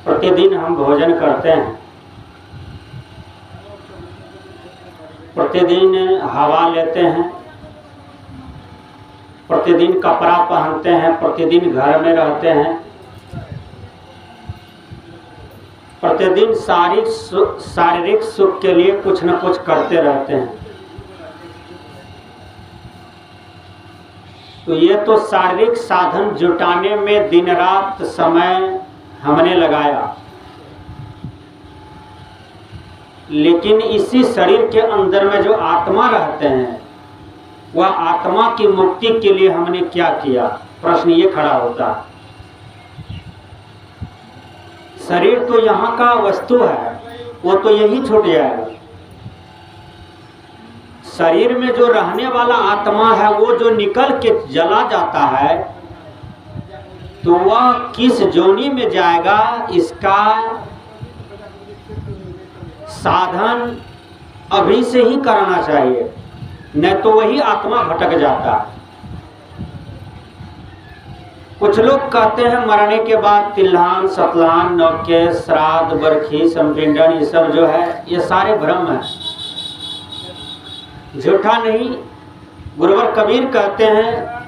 प्रतिदिन हम भोजन करते हैं, प्रतिदिन हवा लेते हैं, प्रतिदिन कपड़ा पहनते हैं, प्रतिदिन घर में रहते हैं, प्रतिदिन शारीरिक सुख के लिए कुछ न कुछ करते रहते हैं। तो ये तो शारीरिक साधन जुटाने में दिन रात समय हमने लगाया, लेकिन इसी शरीर के अंदर में जो आत्मा रहते हैं, वह आत्मा की मुक्ति के लिए हमने क्या किया? प्रश्न ये खड़ा होता है। शरीर तो यहाँ का वस्तु है, वो तो यही छूट जाएगा। शरीर में जो रहने वाला आत्मा है, वो जो निकल के जला जाता है, तो वह किस जोनी में जाएगा, इसका साधन अभी से ही करना चाहिए, नहीं तो वही आत्मा भटक जाता है। कुछ लोग कहते हैं मरने के बाद तिल्हान, सतलान, नौके, श्राद्ध, बरखी, संपिंडन, ये सब जो है ये सारे भ्रम है, झूठा नहीं। गुरुवर कबीर कहते हैं,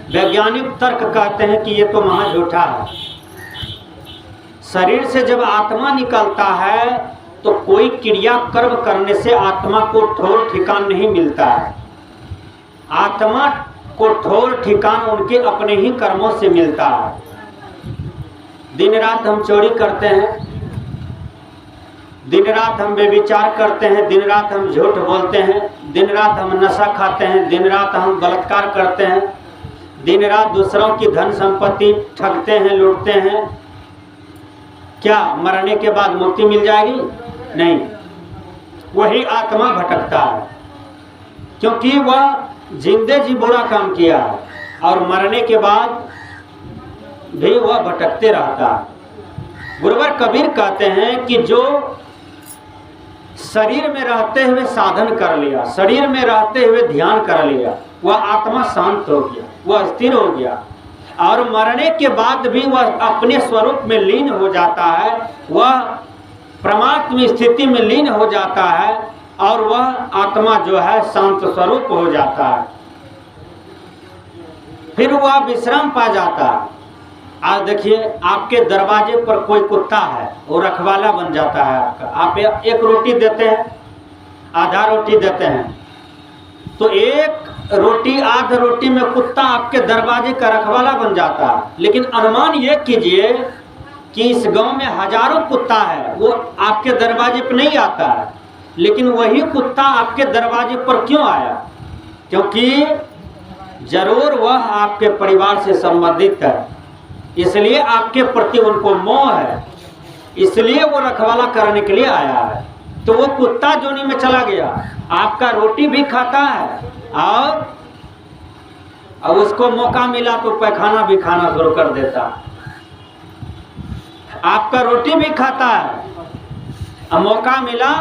वैज्ञानिक तर्क कहते हैं कि ये तो महा झूठा है। शरीर से जब आत्मा निकलता है तो कोई क्रिया कर्म करने से आत्मा को ठोर ठिकान नहीं मिलता है। आत्मा को ठोर ठिकान उनके अपने ही कर्मों से मिलता है। दिन रात हम चोरी करते हैं, दिन रात हम बेविचार करते हैं, दिन रात हम झूठ बोलते हैं, दिन रात हम नशा खाते हैं, दिन रात हम बलात्कार करते हैं, दिन रात दूसरों की धन संपत्ति ठगते हैं, लूटते हैं। क्या मरने के बाद मुक्ति मिल जाएगी? नहीं, वही आत्मा भटकता है, क्योंकि वह जिंदे जी बुरा काम किया है और मरने के बाद भी वह भटकते रहता है। गुरुवर कबीर कहते हैं कि जो शरीर में रहते हुए साधन कर लिया, शरीर में रहते हुए ध्यान कर लिया, वह आत्मा शांत हो गया, वह स्थिर हो गया और मरने के बाद भी वह अपने स्वरूप में लीन हो जाता है, वह परमात्म स्थिति में लीन हो जाता है और वह आत्मा जो है शांत स्वरूप हो जाता है। फिर वह विश्राम पा जाता है। आज देखिए, आपके दरवाजे पर कोई कुत्ता है, वो रखवाला बन जाता है आपका। आप एक रोटी देते हैं, आधा रोटी देते हैं, तो एक रोटी आध रोटी में कुत्ता आपके दरवाजे का रखवाला बन जाता है। लेकिन अनुमान ये कीजिए कि इस गांव में हजारों कुत्ता है, वो आपके दरवाजे पर नहीं आता है, लेकिन वही कुत्ता आपके दरवाजे पर क्यों आया? क्योंकि जरूर वह आपके परिवार से संबंधित है, इसलिए आपके प्रति उनको मोह है, इसलिए वो रखवाला करने के लिए आया है। तो वो कुत्ता जोनी में चला गया, आपका रोटी भी खाता है और उसको मौका मिला तो पैखाना भी खाना शुरू कर देता है। आपका रोटी भी खाता है और मौका मिला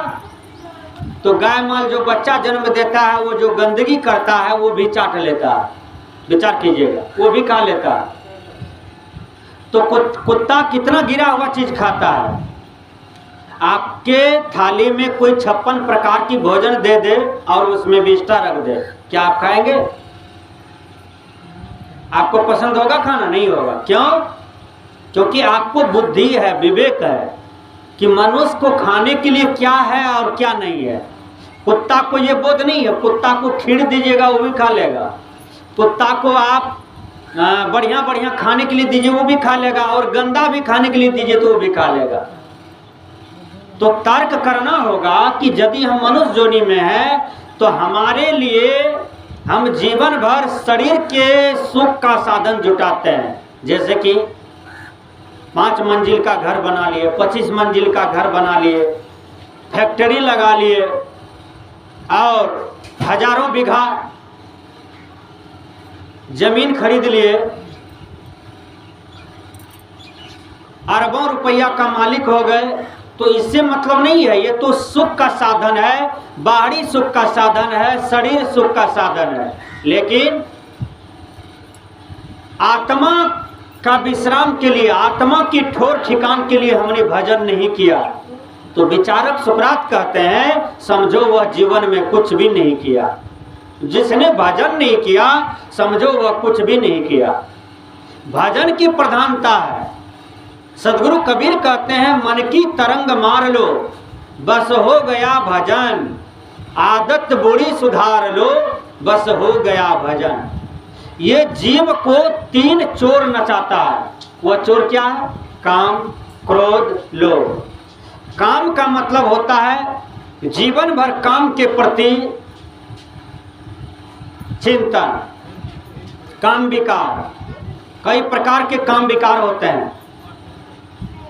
तो गाय माल जो बच्चा जन्म देता है, वो जो गंदगी करता है वो भी चाट लेता है। विचार कीजिएगा, वो भी खा लेता है। तो कुत्ता कितना गिरा हुआ चीज खाता है। आपके थाली में कोई 56 प्रकार की भोजन दे दे और उसमें विष्ठा रख दे, क्या आप खाएंगे? आपको पसंद होगा खाना? नहीं होगा। क्यों? क्योंकि आपको बुद्धि है, विवेक है कि मनुष्य को खाने के लिए क्या है और क्या नहीं है। कुत्ता को ये बोध नहीं है। कुत्ता को खीर दीजिएगा वो भी खा लेगा, कुत्ता को आप बढ़िया बढ़िया खाने के लिए दीजिए वो भी खा लेगा, और गंदा भी खाने के लिए दीजिए तो वो भी खा लेगा। तो तर्क करना होगा कि यदि हम मनुष्य जोनी में हैं तो हमारे लिए हम जीवन भर शरीर के सुख का साधन जुटाते हैं। जैसे कि 5 मंजिल का घर बना लिए, 25 मंजिल का घर बना लिए, फैक्ट्री लगा लिए और हजारों बीघा जमीन खरीद लिए, अरबों रुपया का मालिक हो गए। तो इससे मतलब नहीं है, ये तो सुख का साधन है, बाहरी सुख का साधन है, शरीर सुख का साधन है। लेकिन आत्मा का विश्राम के लिए, आत्मा की ठोर ठिकान के लिए हमने भजन नहीं किया, तो विचारक सुकरात कहते हैं समझो वह जीवन में कुछ भी नहीं किया। जिसने भजन नहीं किया समझो वह कुछ भी नहीं किया। भजन की प्रधानता है। सदगुरु कबीर कहते हैं मन की तरंग मार लो बस हो गया भजन, आदत बुरी सुधार लो बस हो गया भजन। ये जीव को 3 चोर नचाता है। वह चोर क्या है? काम, क्रोध, लोभ। काम का मतलब होता है जीवन भर काम के प्रति चिंतन, काम विकार। कई प्रकार के काम विकार होते हैं।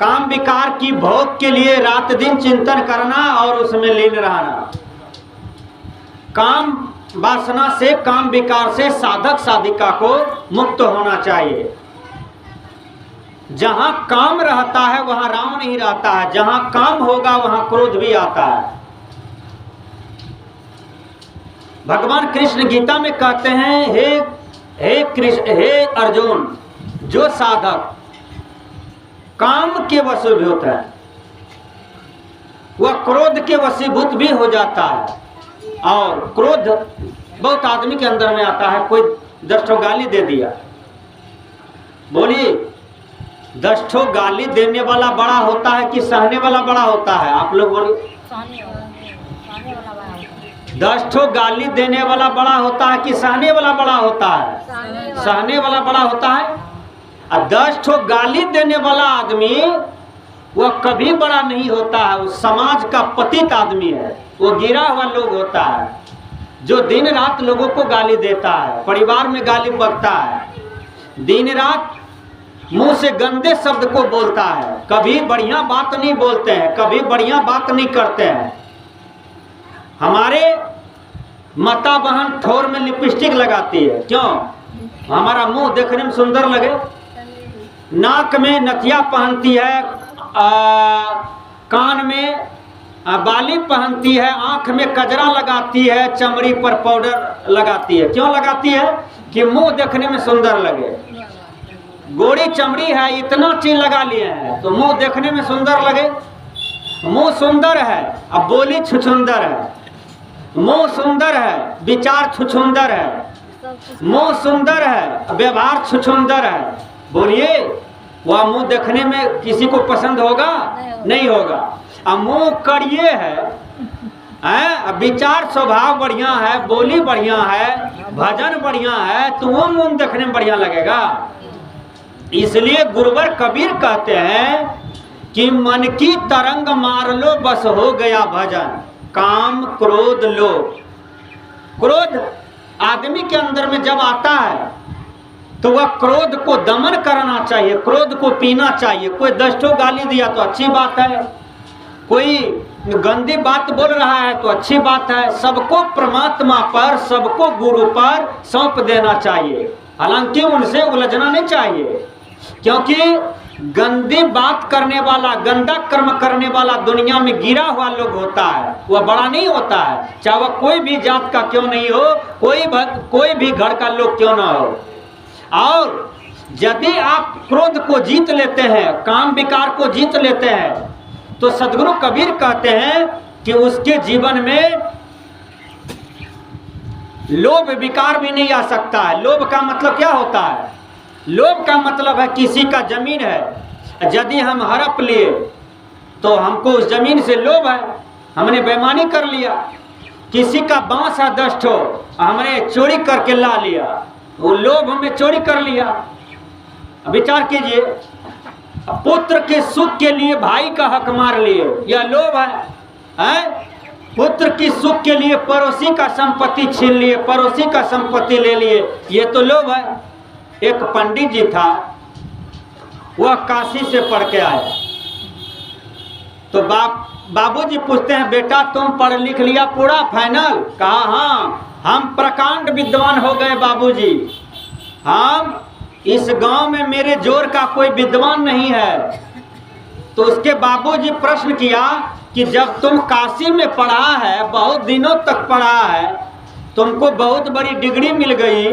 काम विकार की भोग के लिए रात दिन चिंतन करना और उसमें लीन रहना। काम वासना से, काम विकार से साधक साधिका को मुक्त होना चाहिए। जहां काम रहता है वहां राम नहीं रहता है, जहां काम होगा वहां क्रोध भी आता है। भगवान कृष्ण गीता में कहते हैं हे कृष्ण, हे अर्जुन, जो साधक काम के वशीभूत है वह क्रोध के वशीभूत भी हो जाता है। और क्रोध बहुत आदमी के अंदर में आता है। कोई 10 ठो गाली दे दिया, बोलिए 10 ठो गाली देने वाला बड़ा होता है कि सहने वाला बड़ा होता है? आप लोग बोलिए। 10 ठो गाली देने वाला बड़ा होता है कि सहने वाला बड़ा होता है? सहने वाला बड़ा होता है। और 10 ठो गाली देने वाला आदमी वह कभी बड़ा नहीं होता है। वो समाज का पतित आदमी है, वो गिरा हुआ लोग होता है जो दिन रात लोगों को गाली देता है, परिवार में गाली बकता है, दिन रात मुंह से गंदे शब्द को बोलता है, कभी बढ़िया बात नहीं बोलते हैं, कभी बढ़िया बात नहीं करते हैं। हमारे माता बहन ठोर में लिपस्टिक लगाती है, क्यों? हमारा मुंह देखने में सुंदर लगे। नाक में नथिया पहनती है, कान में बाली पहनती है, आंख में कजरा लगाती है, चमड़ी पर पाउडर लगाती है। क्यों लगाती है? कि मुंह देखने में सुंदर लगे। गोरी चमड़ी है, इतना चीज लगा लिए हैं तो मुंह देखने में सुंदर लगे। मुंह सुंदर है, अब बोली छुछुंदर है। मुंह सुंदर है, विचार छुछुंदर है। मुंह सुंदर है, व्यवहार छुछुंदर है। बोलिए वह मुंह देखने में किसी को पसंद होगा? नहीं होगा। अब मुंह कड़िए है, विचार स्वभाव बढ़िया है, बोली बढ़िया है, भजन बढ़िया है, तो वो मुंह देखने में बढ़िया लगेगा। इसलिए गुरुवर कबीर कहते हैं कि मन की तरंग मार लो बस हो गया भजन, काम क्रोध लोभ। क्रोध आदमी के अंदर में जब आता है तो वह क्रोध को दमन करना चाहिए, क्रोध को पीना चाहिए। कोई 10 ठो गाली दिया तो अच्छी बात है, कोई गंदी बात बोल रहा है तो अच्छी बात है। सबको परमात्मा पर, सबको गुरु पर सौंप देना चाहिए। हालांकि उनसे उलझना नहीं चाहिए, क्योंकि गंदी बात करने वाला, गंदा कर्म करने वाला दुनिया में गिरा हुआ लोग होता है, वह बड़ा नहीं होता है। चाहे वह कोई भी जात का क्यों नहीं हो, कोई भी घर का लोग क्यों ना हो। और यदि आप क्रोध को जीत लेते हैं, काम विकार को जीत लेते हैं, तो सदगुरु कबीर कहते हैं कि उसके जीवन में लोभ विकार भी नहीं आ सकता है। लोभ का मतलब क्या होता है? लोभ का मतलब है किसी का जमीन है, यदि हम हड़प लिए तो हमको उस जमीन से लोभ है, हमने बेईमानी कर लिया। किसी का बांस है 10 ठो, हमने चोरी करके ला लिया, वो लोभ में चोरी कर लिया। विचार कीजिए, पुत्र के सुख के लिए भाई का हक मार लिए, यह लोभ है? पुत्र की सुख के लिए पड़ोसी का संपत्ति छीन लिए, पड़ोसी का संपत्ति ले लिए, ये तो लोभ है। एक पंडित जी था, वह काशी से पढ़ के आया, तो बाबूजी पूछते हैं बेटा तुम पढ़ लिख लिया पूरा फाइनल? कहा हाँ, हम प्रकांड विद्वान हो गए बाबूजी, हम इस गांव में मेरे जोर का कोई विद्वान नहीं है। तो उसके बाबूजी प्रश्न किया कि जब तुम काशी में पढ़ा है, बहुत दिनों तक पढ़ा है, तुमको बहुत बड़ी डिग्री मिल गई,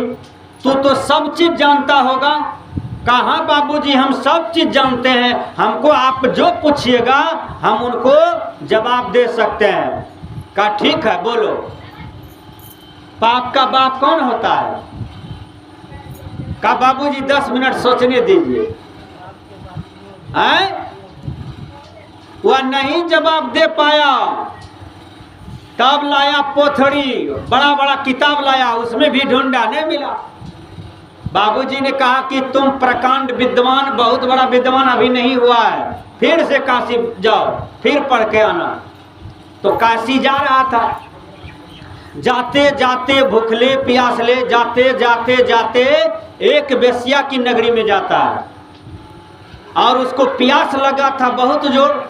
तू तो सब चीज जानता होगा। कहाँ बाबूजी, हम सब चीज जानते हैं, हमको आप जो पूछिएगा हम उनको जवाब दे सकते हैं। कहा ठीक है बोलो। पाप का बाप कौन होता है? कहा बाबूजी 10 मिनट सोचने दीजिए। वह नहीं जवाब दे पाया, तब लाया पोथड़ी, बड़ा बड़ा किताब लाया, उसमें भी ढूंढा, नहीं मिला। बाबूजी ने कहा कि तुम प्रकांड विद्वान, बहुत बड़ा विद्वान अभी नहीं हुआ है, फिर से काशी जाओ, फिर पढ़ के आना। तो काशी जा रहा था, जाते जाते भूखले प्यासले, जाते जाते जाते एक वेश्या की नगरी में जाता है और उसको प्यास लगा था बहुत जोर।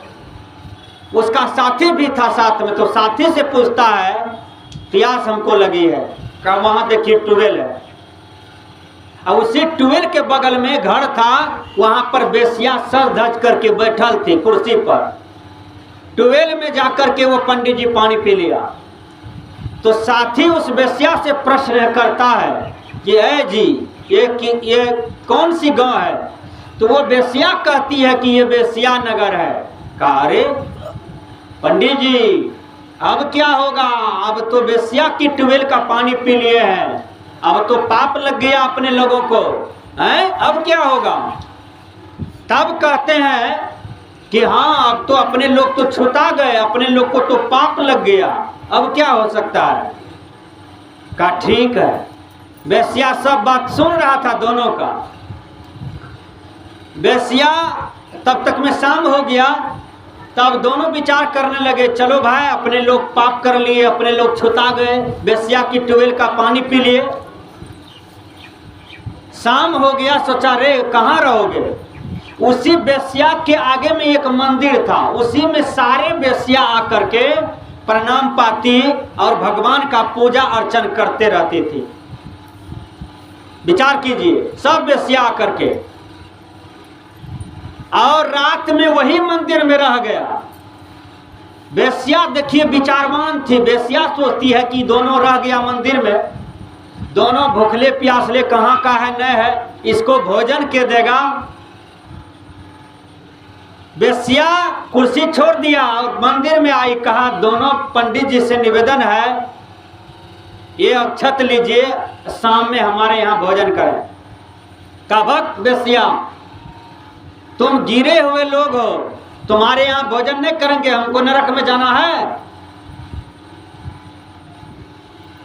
उसका साथी भी था साथ में, तो साथी से पूछता है प्यास हमको लगी है। कहा वहां देखिए ट्यूबवेल है। और उसी ट्यूबवेल के बगल में घर था, वहां पर वेश्या सर धज करके बैठल थी कुर्सी पर। ट्यूबवेल में जाकर के वो पंडित जी पानी पी लिया। तो साथी उस वेश्या से प्रश्न करता है कि ऐ जी ये कौन सी गांव है? तो वो वेश्या कहती है कि ये वेश्या नगर है। कहा अरे पंडित जी अब क्या होगा, अब तो वेश्या की ट्यूबवेल का पानी पी लिए हैं, अब तो पाप लग गया अपने लोगों को, हैं? अब क्या होगा? तब कहते हैं कि हाँ अब तो अपने लोग तो छुटा गए, अपने लोग को तो पाप लग गया, अब क्या हो सकता है? कहा ठीक है। वेश्या सब बात सुन रहा था दोनों का। वेश्या तब तक में शाम हो गया, तब दोनों विचार करने लगे चलो भाई अपने लोग पाप कर लिए, अपने लोग छुटा गए, वेश्या की ट्यूबवेल का पानी पी लिए। शाम हो गया, सोचा रे कहाँ रहोगे? उसी वेश्या के आगे में एक मंदिर था, उसी में सारे वेश्या आकर के प्रणाम पाती और भगवान का पूजा अर्चन करते रहती थी। विचार कीजिए, सब वेश्या आकर के, और रात में वही मंदिर में रह गया। वेश्या देखिए विचारवान थी, वेश्या सोचती है कि दोनों रह गया मंदिर में, दोनों भूखले प्यासले, कहाँ का है न है, इसको भोजन के देगा। वेश्या कुर्सी छोड़ दिया और मंदिर में आई। कहा दोनों पंडित जी से निवेदन है ये अक्षत लीजिए, शाम में हमारे यहाँ भोजन करें। कभक वेश्या तुम गिरे हुए लोग हो, तुम्हारे यहाँ भोजन नहीं करेंगे, हमको नरक में जाना है।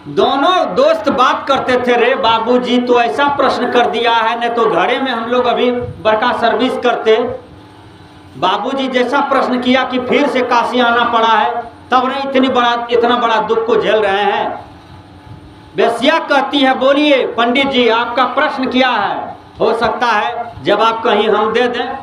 दोनों दोस्त बात करते थे, रे बाबूजी तो ऐसा प्रश्न कर दिया है, नहीं तो घरे में हम लोग अभी बड़का सर्विस करते। बाबूजी जैसा प्रश्न किया कि फिर से काशी आना पड़ा है, तब नहीं इतना बड़ा दुख को झेल रहे हैं। वेश्या कहती है बोलिए पंडित जी आपका प्रश्न क्या है, हो सकता है जवाब कहीं हम दे दें।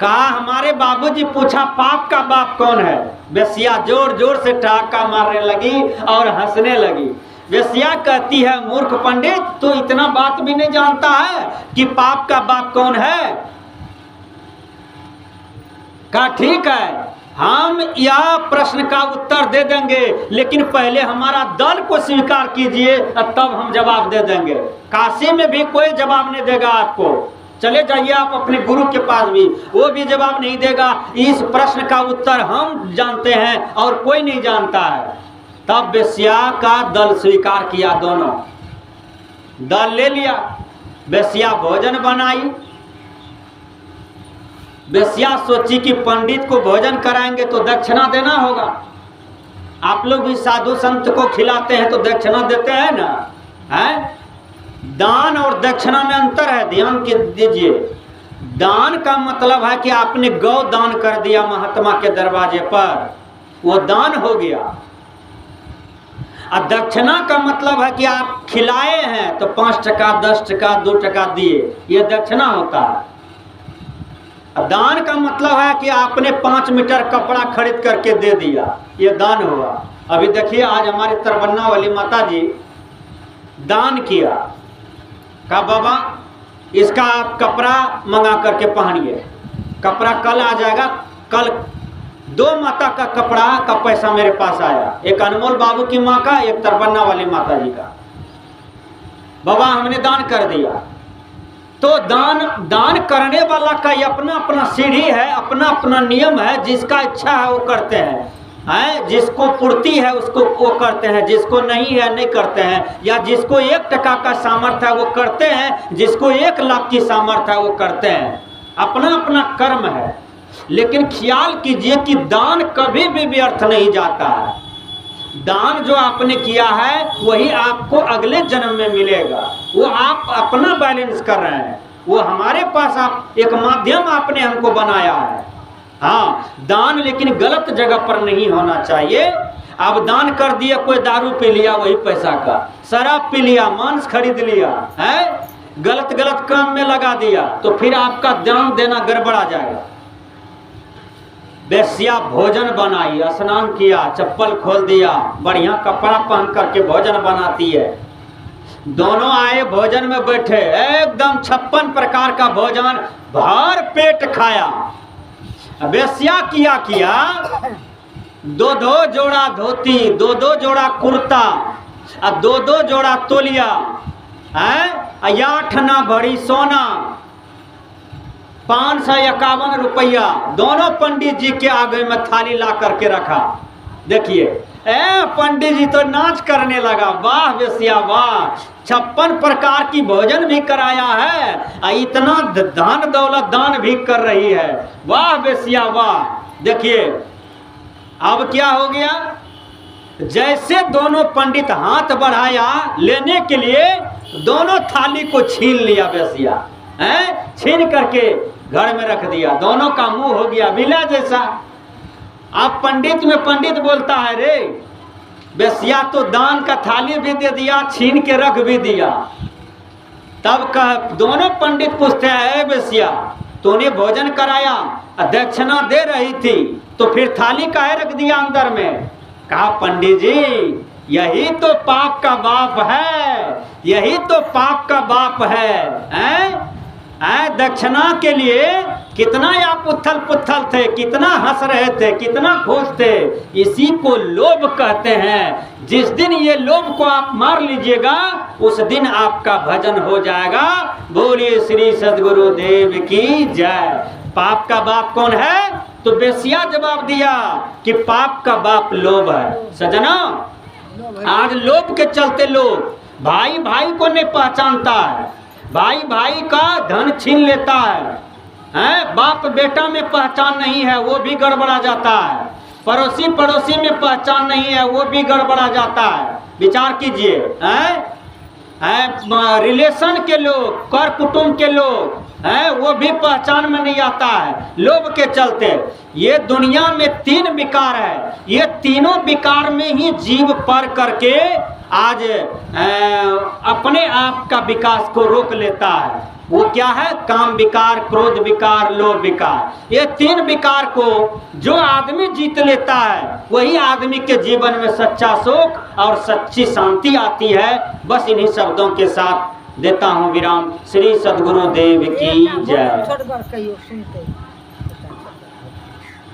कहा हमारे बाबूजी पूछा पाप का बाप कौन है। वेश्या जोर जोर से ठहाका मारने लगी और हंसने लगी। वेश्या कहती है मूर्ख पंडित, तू इतना बात भी नहीं जानता है कि पाप का बाप कौन है? कहा ठीक है, हम यह प्रश्न का उत्तर दे देंगे, लेकिन पहले हमारा दल को स्वीकार कीजिए, तब हम जवाब दे देंगे। काशी में भी कोई जवाब नहीं देगा आपको, चले जाइए आप अपने गुरु के पास भी, वो भी जवाब नहीं देगा। इस प्रश्न का उत्तर हम जानते हैं और कोई नहीं जानता है। तब वेश्या का दल स्वीकार किया, दोनों दल ले लिया। वेश्या भोजन बनाई। वेश्या सोची कि पंडित को भोजन कराएंगे तो दक्षिणा देना होगा। आप लोग भी साधु संत को खिलाते हैं तो दक्षिणा देते हैं ना, है? दान और दक्षिणा में अंतर है, ध्यान दीजिए। दान का मतलब है कि आपने गौ दान कर दिया महात्मा के दरवाजे पर, वो दान हो गया। और दक्षिणा का मतलब है कि आप खिलाए हैं तो 5 टका 10 टका 2 टका दिए, ये दक्षिणा होता है। दान का मतलब है कि आपने 5 मीटर कपड़ा खरीद करके दे दिया, ये दान हुआ। अभी देखिए आज हमारी तरबन्ना वाली माता जी दान किया, कहा बाबा इसका आप कपड़ा मंगा करके पहनिए, कपड़ा कल आ जाएगा। कल 2 माता का कपड़ा का पैसा मेरे पास आया, एक अनमोल बाबू की माँ का, एक तरबन्ना वाली माता जी का। बाबा हमने दान कर दिया। तो दान करने वाला का ये अपना अपना सीढ़ी है, अपना अपना नियम है। जिसका इच्छा है वो करते हैं, जिसको पूर्ति है उसको वो करते हैं, जिसको नहीं है नहीं करते हैं। या जिसको 1 टका का सामर्थ्य है वो करते हैं, जिसको 1 लाख की सामर्थ्य है वो करते हैं। अपना अपना कर्म है। लेकिन ख्याल कीजिए कि दान कभी भी व्यर्थ नहीं जाता है। दान जो आपने किया है वही आपको अगले जन्म में मिलेगा। वो आप अपना बैलेंस कर रहे हैं, वो हमारे पास आप एक माध्यम आपने हमको बनाया है। हाँ, दान लेकिन गलत जगह पर नहीं होना चाहिए। अब दान कर दिया, कोई दारू पी लिया वही पैसा का, शराब पी लिया, मांस खरीद लिया है, गलत गलत काम में लगा दिया, तो फिर आपका दान देना गड़बड़ा जाएगा। बेस्या भोजन बनाई, स्नान किया, चप्पल खोल दिया, बढ़िया कपड़ा पहन करके भोजन बनाती है। दोनों आए भोजन में बैठे, एकदम 56 प्रकार का भोजन भर पेट खाया। बेस्या किया 2-2 जोड़ा धोती, 2-2 जोड़ा कुर्ता, 2-2 जोड़ा तोलिया, 8 आना भरी सोना, 551 रुपया दोनों पंडित जी के आगे में थाली ला करके रखा। देखिए, पंडित जी तो नाच करने लगा, वाह बेसिया वाह, 56 प्रकार की भोजन भी कराया है, इतना धन दौलत दान भी कर रही है, वाह बेसिया वाह। देखिए अब क्या हो गया, जैसे दोनों पंडित हाथ बढ़ाया लेने के लिए, दोनों थाली को छीन लिया बेसिया, छीन करके घर में रख दिया। दोनों का मुंह हो गया मिला जैसा। अब पंडित में पंडित बोलता है, रे बेसिया तो दान का थाली भी दे दिया, छीन के रख भी दिया। तब कह दोनों पंडित पूछते हैं, बेसिया तूने भोजन कराया, दक्षिणा दे रही थी, तो फिर थाली काहे रख दिया अंदर में? कहा पंडित जी यही तो पाप का बाप है, यही तो पाप का बाप है। दक्षिणा के लिए कितना आप उथल पुथल थे, कितना हंस रहे थे, कितना खुश थे। इसी को लोभ कहते हैं। जिस दिन ये लोभ को आप मार लीजिएगा उस दिन आपका भजन हो जाएगा। बोलिए श्री सद्गुरु देव की जय। पाप का बाप कौन है? तो बेसिया जवाब दिया कि पाप का बाप लोभ है। सजना, आज लोभ के चलते लोग भाई भाई को नहीं पहचानता है, भाई भाई का धन छीन लेता है, बाप बेटा में पहचान नहीं है वो भी गड़बड़ा जाता है, पड़ोसी पड़ोसी में पहचान नहीं है वो भी गड़बड़ा जाता है। विचार कीजिए, रिलेशन के लोग, कर कुटुंब के लोग वो भी पहचान में नहीं आता है लोभ के चलते। ये दुनिया में 3 विकार है, ये तीनों विकार में ही जीव पर करके आज अपने आप का विकास को रोक लेता है। वो क्या है? काम विकार, क्रोध विकार, लोभ विकार। ये 3 विकार को जो आदमी जीत लेता है वही आदमी के जीवन में सच्चा सुख और सच्ची शांति आती है। बस इन्हीं शब्दों के साथ देता हूँ विराम। श्री सद्गुरु देव की जय।